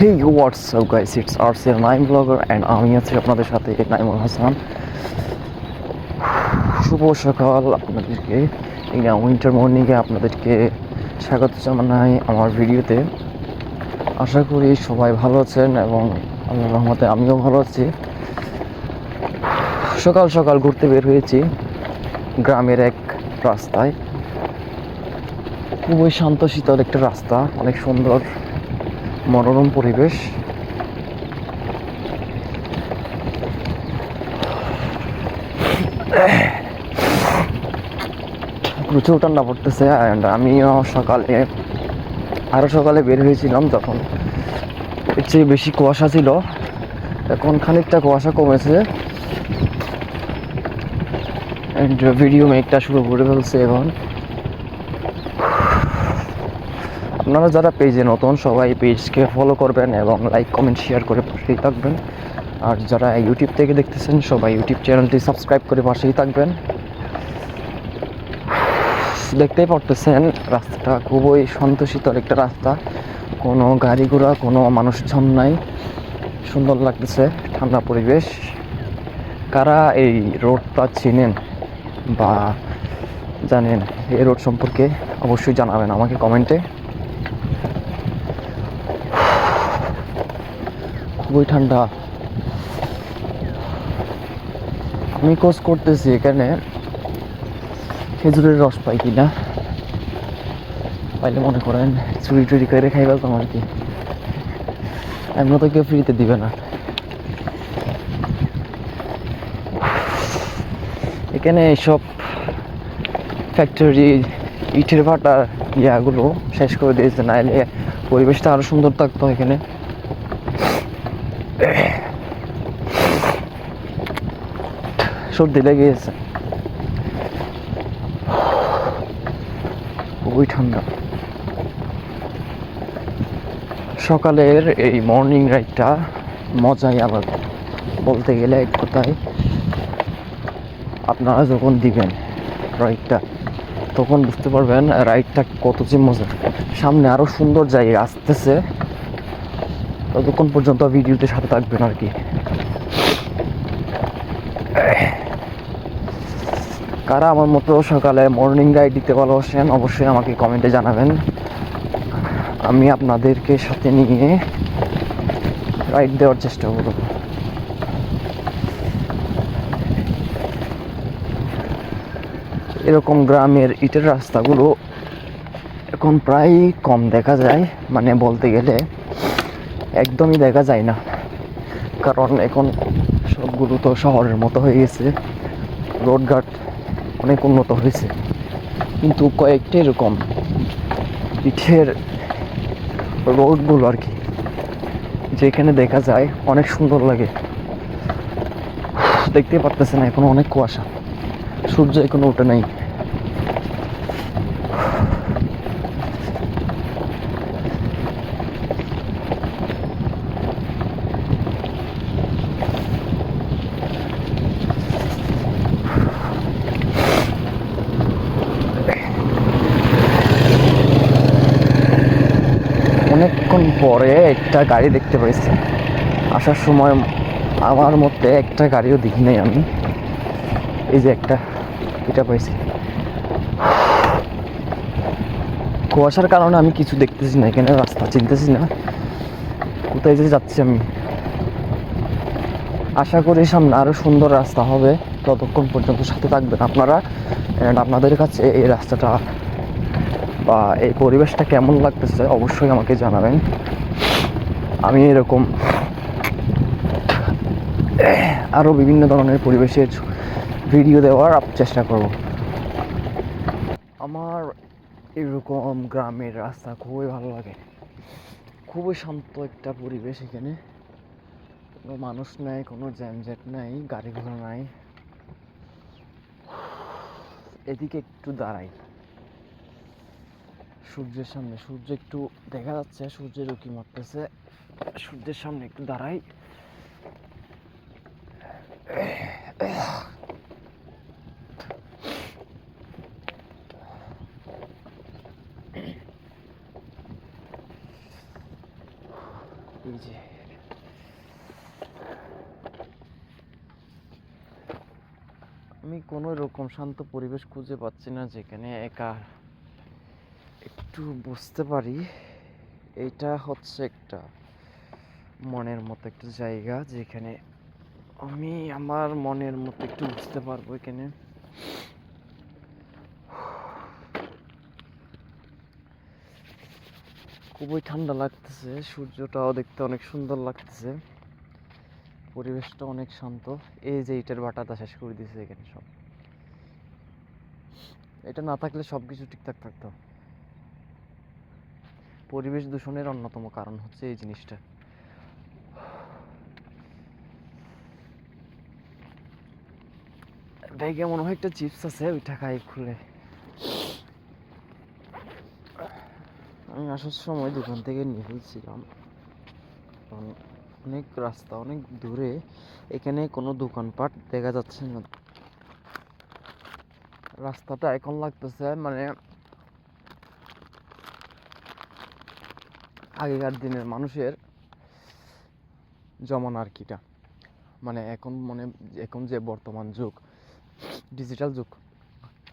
Hey, what's up guys, it's RCL 9 blogger and আমি আছি আপনাদের সাথে নাইমুল হাসান। শুভ সকাল আপনাদেরকে, এই উইন্টার মর্নিংয়ে আপনাদেরকে স্বাগত জানাই আমার ভিডিওতে। আশা করি সবাই ভালো আছেন এবং আল্লাহর রহমতে আমিও ভালো আছি। সকাল সকাল ঘুরতে বের হয়েছি গ্রামের এক রাস্তায়। খুবই শান্ত শীতল একটা রাস্তা, অনেক সুন্দর মনোরম পরিবেশ। প্রচুর ঠান্ডা পড়তেছে অ্যান্ড আমিও সকালে বের হয়েছিলাম যখন এর চেয়ে বেশি কুয়াশা ছিল। এখন খানিকটা কুয়াশা কমেছে অ্যান্ড ভিডিও মেকটা শুরু করে ফেলছে এখন। আপনারা যারা পেজে নতুন সবাই পেজকে ফলো করবেন এবং লাইক কমেন্ট শেয়ার করে পাশেই থাকবেন। আর যারা ইউটিউব থেকে দেখতেছেন সবাই ইউটিউব চ্যানেলটি সাবস্ক্রাইব করে পাশেই থাকবেন। দেখতেই পারতেছেন রাস্তাটা খুবই শান্তশীতল একটা রাস্তা, কোনো গাড়ি ঘোড়া কোনো মানুষজন নাই, সুন্দর লাগতেছে, ঠান্ডা পরিবেশ। কারা এই রোডটা চেনেন বা জানেন এই রোড সম্পর্কে অবশ্যই জানাবেন আমাকে কমেন্টে। খুবই ঠান্ডা। আমি খোঁজ করতেছি এখানে খেজুরের রস পাই কিনা, পাইলে মনে করেন চুরি টুরি করে খাই ফেলতাম আর কি। এমন তো কেউ ফ্রিতে দিবে না। এখানে এইসব ফ্যাক্টরি ইটের ভাটার ইয়াগুলো শেষ করে দিয়েছে, নাইলে পরিবেশটা আরো সুন্দর থাকতো এখানে। সর্দি লেগে গেছে, খুবই ঠান্ডা। সকালের এই মর্নিং রাইডটা মজাই আলাদা বলতে গেলে এক কথায়। আপনারা যখন দিবেন রাইডটা তখন বুঝতে পারবেন রাইডটা কত যে মজা। সামনে আরো সুন্দর জায়গা আসতেছে, ততক্ষণ পর্যন্ত ভিডিওতে সাথে থাকবেন আর কি। কারা আমার মতো সকালে মর্নিং রাইড দিতে ভালোবাসেন অবশ্যই আমাকে কমেন্টে জানাবেন। আমি আপনাদেরকে সাথে নিয়ে রাইড দেওয়ার চেষ্টা করব। এরকম গ্রামের ইটের রাস্তাগুলো এখন প্রায় কম দেখা যায়, মানে বলতে গেলে একদমই দেখা যায় না, কারণ এখন সবগুলো তো শহরের মতো হয়ে গেছে, রোডঘাট অনেক উন্নত হয়েছে। কিন্তু কয়েকটা এরকম ইটের রোডগুলো আর কি যেখানে দেখা যায় অনেক সুন্দর লাগে। দেখতে পারতেছেন এখন অনেক কুয়াশা, সূর্য এখনো ওঠে নাই। অনেকক্ষণ পরে একটা গাড়ি দেখতে পাইছি আসার সময়। আমার মধ্যে একটা গাড়িও দেখি নাই আমি। এই যে একটা এটা পাইছি। কুয়াশার কারণে আমি কিছু দেখতেছি না, এখানে রাস্তা চিনতেছি না কোথায় যে যাচ্ছি আমি। আশা করি সামনে আরো সুন্দর রাস্তা হবে, ততক্ষণ পর্যন্ত সাথে থাকবেন আপনারা। আপনাদের কাছে এই রাস্তাটা বা এই পরিবেশটা কেমন লাগতেছে অবশ্যই আমাকে জানাবেন। আমি এরকম আরো বিভিন্ন ধরনের পরিবেশের ভিডিও দেওয়ার চেষ্টা করব। আমার এরকম গ্রামের রাস্তা খুবই ভালো লাগে, খুবই শান্ত একটা পরিবেশ। এখানে কোনো মানুষ নাই, কোনো জ্যামজ্যাট নাই, গাড়ি ঘোড়া নাই। এদিকে একটু দাঁড়াই সূর্যের সামনে, সূর্য একটু দেখা যাচ্ছে, সূর্যের উঁকি মারতেছে। সূর্যের সামনে একটু দাঁড়াই। এই যে আমি কোনো রকম শান্ত পরিবেশ খুঁজে পাচ্ছি না যেখানে একা একটু বুঝতে পারি। এইটা হচ্ছে একটা মনের মতো একটা জায়গা যেখানে আমি আমার মনের মতো একটু বুঝতে পারবো। এখানে খুবই ঠান্ডা লাগতেছে, সূর্যটাও দেখতে অনেক সুন্দর লাগতেছে, পরিবেশটা অনেক শান্ত। এই যে ইটের ভাটাটা শেষ করে দিয়েছে এখানে সব, এটা না থাকলে সব কিছু ঠিকঠাক থাকতো। পরিবেশ দূষণের অন্যতম কারণ হচ্ছে এই জিনিসটা। ব্যাগে মনে হয় একটা চিপস আছে, ওইটা খাই খুলে। আমি আসার সময় দোকান থেকে নিয়ে ফেলছিলাম, অনেক রাস্তা অনেক দূরে, এখানে কোনো দোকানপাট দেখা যাচ্ছে না। রাস্তাটা এখন লাগতেছে মানে আগেকার দিনের মানুষের জমানা আর কিটা, মানে এখন যে বর্তমান যুগ, ডিজিটাল যুগ,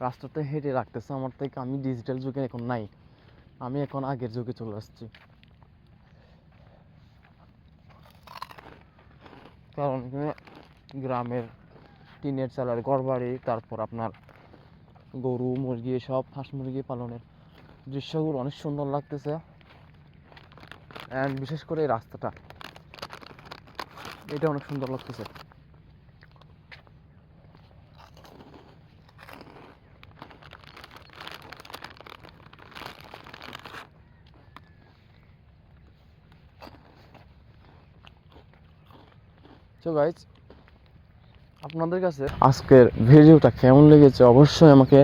রাস্তাতে হেঁটে রাখতেছে আমার থেকে। আমি ডিজিটাল যুগে এখন নাই, আমি এখন আগের যুগে চলে আসছি। কারণ গ্রামের টিনের চালার ঘর বাড়ি, তারপর আপনার গরু মুরগি সব হাঁস মুরগি পালনের দৃশ্যগুলো অনেক সুন্দর লাগতেছে। অ্যান্ড বিশেষ করে এই রাস্তাটা, এটা অনেক সুন্দর লাগতেছে। তো গাইজ, আপনাদের কাছে আজকের ভিডিওটা কেমন লেগেছে অবশ্যই আমাকে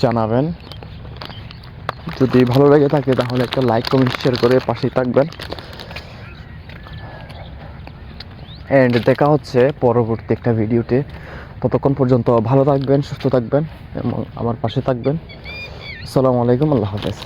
জানাবেন। যদি ভালো লেগে থাকে তাহলে একটা লাইক কমেন্ট শেয়ার করে পাশেই থাকবেন। অ্যান্ড দেখা হচ্ছে পরবর্তী একটা ভিডিওতে। ততক্ষণ পর্যন্ত ভালো থাকবেন, সুস্থ থাকবেন এবং আমার পাশে থাকবেন। আসসালামু আলাইকুম, আল্লাহ হাফেজ।